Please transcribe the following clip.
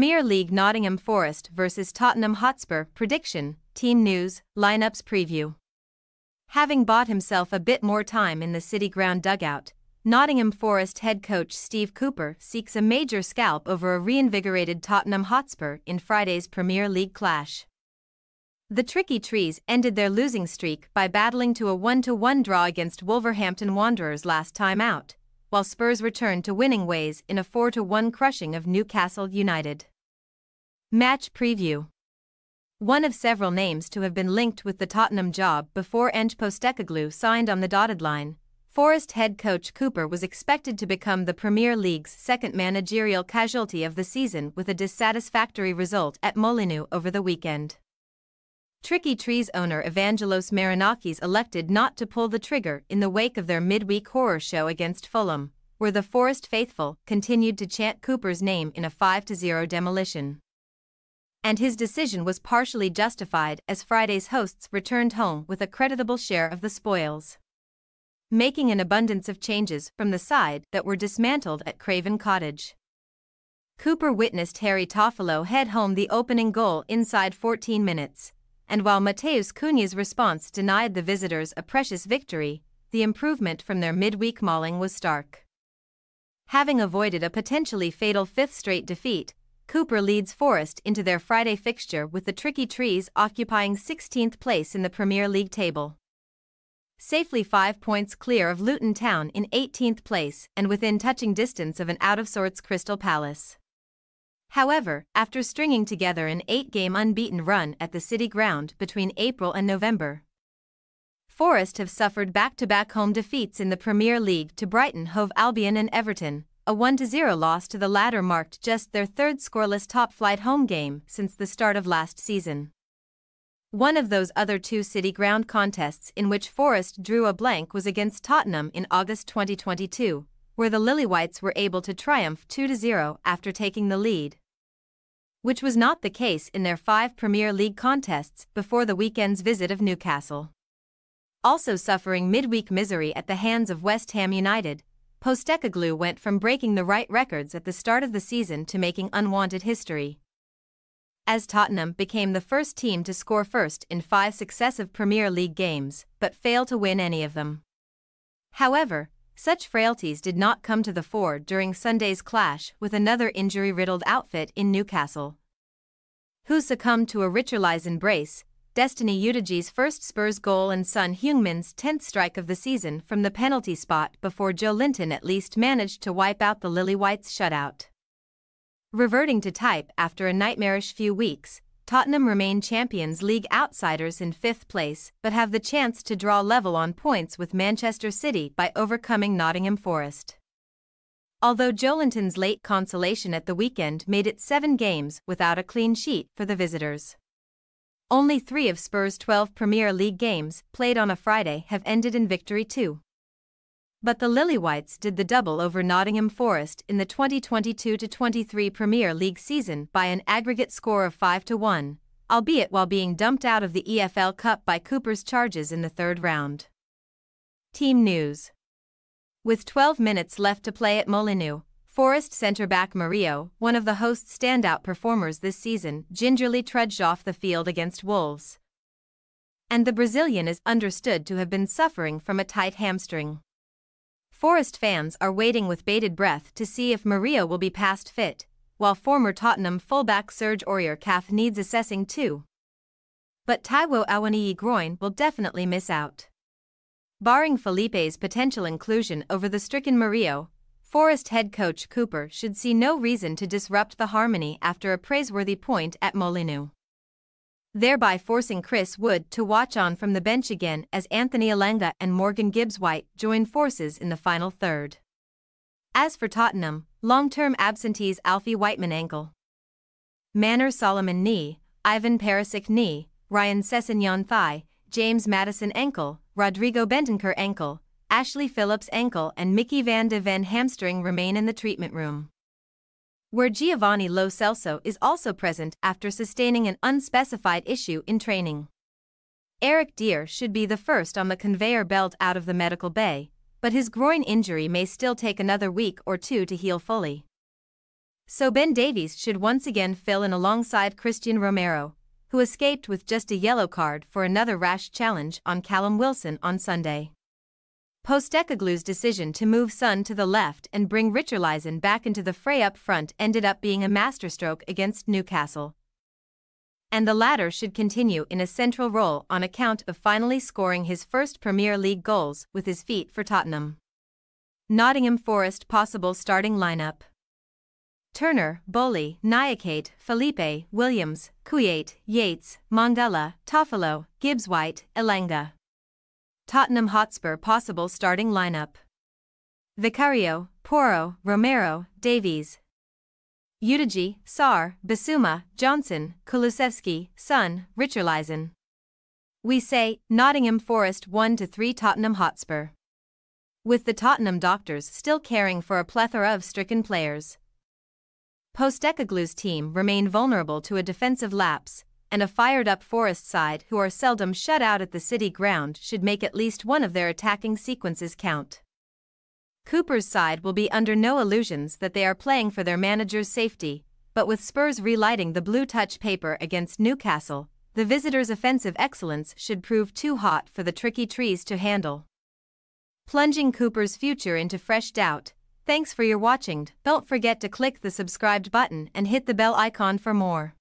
Premier League Nottingham Forest vs Tottenham Hotspur prediction, team news, lineups preview. Having bought himself a bit more time in the City Ground dugout, Nottingham Forest head coach Steve Cooper seeks a major scalp over a reinvigorated Tottenham Hotspur in Friday's Premier League clash. The Tricky Trees ended their losing streak by battling to a 1-1 draw against Wolverhampton Wanderers last time out, while Spurs returned to winning ways in a 4-1 crushing of Newcastle United. Match preview. One of several names to have been linked with the Tottenham job before Ange Postecoglou signed on the dotted line, Forest head coach Cooper was expected to become the Premier League's second managerial casualty of the season with a dissatisfactory result at Molineux over the weekend. Tricky Trees owner Evangelos Marinakis elected not to pull the trigger in the wake of their midweek horror show against Fulham, where the Forest faithful continued to chant Cooper's name in a 5-0 demolition. And his decision was partially justified as Friday's hosts returned home with a creditable share of the spoils, making an abundance of changes from the side that were dismantled at Craven Cottage. Cooper witnessed Harry Toffolo head home the opening goal inside 14 minutes. And while Matheus Cunha's response denied the visitors a precious victory, the improvement from their midweek mauling was stark. Having avoided a potentially fatal fifth straight defeat, Cooper leads Forest into their Friday fixture with the Tricky Trees occupying 16th place in the Premier League table, safely 5 points clear of Luton Town in 18th place and within touching distance of an out-of-sorts Crystal Palace. However, after stringing together an 8-game unbeaten run at the City Ground between April and November, Forest have suffered back-to-back home defeats in the Premier League to Brighton Hove Albion and Everton. A 1-0 loss to the latter marked just their third scoreless top-flight home game since the start of last season. One of those other two City Ground contests in which Forest drew a blank was against Tottenham in August 2022, where the Lilywhites were able to triumph 2-0 after taking the lead, which was not the case in their 5 Premier League contests before the weekend's visit of Newcastle. Also suffering midweek misery at the hands of West Ham United, Postecoglou went from breaking the right records at the start of the season to making unwanted history, as Tottenham became the first team to score first in 5 successive Premier League games, but fail to win any of them. However, such frailties did not come to the fore during Sunday's clash with another injury-riddled outfit in Newcastle, who succumbed to a Richarlison brace, Destiny Udogi's first Spurs goal and Son Heung-min's 10th strike of the season from the penalty spot before Joe Linton at least managed to wipe out the Lilywhites' shutout. Reverting to type after a nightmarish few weeks, Tottenham remain Champions League outsiders in 5th place but have the chance to draw level on points with Manchester City by overcoming Nottingham Forest. Although Joelinton's late consolation at the weekend made it 7 games without a clean sheet for the visitors, only 3 of Spurs' 12 Premier League games played on a Friday have ended in victory too. But the Lilywhites did the double over Nottingham Forest in the 2022-23 Premier League season by an aggregate score of 5-1, albeit while being dumped out of the EFL Cup by Cooper's charges in the 3rd round. Team news. With 12 minutes left to play at Molineux, Forest centre-back Murillo, one of the hosts' standout performers this season, gingerly trudged off the field against Wolves, and the Brazilian is understood to have been suffering from a tight hamstring. Forest fans are waiting with bated breath to see if Murillo will be past fit, while former Tottenham fullback Serge Aurier calf needs assessing too. But Taiwo Awoniyi groin will definitely miss out. Barring Felipe's potential inclusion over the stricken Murillo, Forest head coach Cooper should see no reason to disrupt the harmony after a praiseworthy point at Molineux, thereby forcing Chris Wood to watch on from the bench again as Anthony Elanga and Morgan Gibbs-White join forces in the final third. As for Tottenham, long-term absentees Alfie Whiteman ankle, Manor Solomon knee, Ivan Perisic knee, Ryan Sessegnon thigh, James Maddison ankle, Rodrigo Bentancur ankle, Ashley Phillips ankle and Mickey van de Ven hamstring remain in the treatment room, where Giovanni Lo Celso is also present after sustaining an unspecified issue in training. Eric Dier should be the first on the conveyor belt out of the medical bay, but his groin injury may still take another week or two to heal fully. So Ben Davies should once again fill in alongside Christian Romero, who escaped with just a yellow card for another rash challenge on Callum Wilson on Sunday. Postecoglou's decision to move Son to the left and bring Richarlison back into the fray up front ended up being a masterstroke against Newcastle. And the latter should continue in a central role on account of finally scoring his first Premier League goals with his feet for Tottenham. Nottingham Forest possible starting lineup: Turner, Bowley, Nyakate, Felipe, Williams, Kuyate, Yates, Mangala, Toffolo, Gibbs-White, Elanga. Tottenham Hotspur possible starting lineup: Vicario, Porro, Romero, Davies. Udigi, Sarr, Bissouma, Johnson, Kulusevski, Son, Richarlison. We say, Nottingham Forest 1-3 Tottenham Hotspur. With the Tottenham doctors still caring for a plethora of stricken players. Postecoglou's team remain vulnerable to a defensive lapse, and a fired-up Forest side who are seldom shut out at the City ground should make at least one of their attacking sequences count. Cooper's side will be under no illusions that they are playing for their manager's safety, but with Spurs relighting the blue touch paper against Newcastle, the visitors' offensive excellence should prove too hot for the tricky trees to handle, plunging Cooper's future into fresh doubt. Thanks for your watching. Don't forget to click the subscribed button and hit the bell icon for more.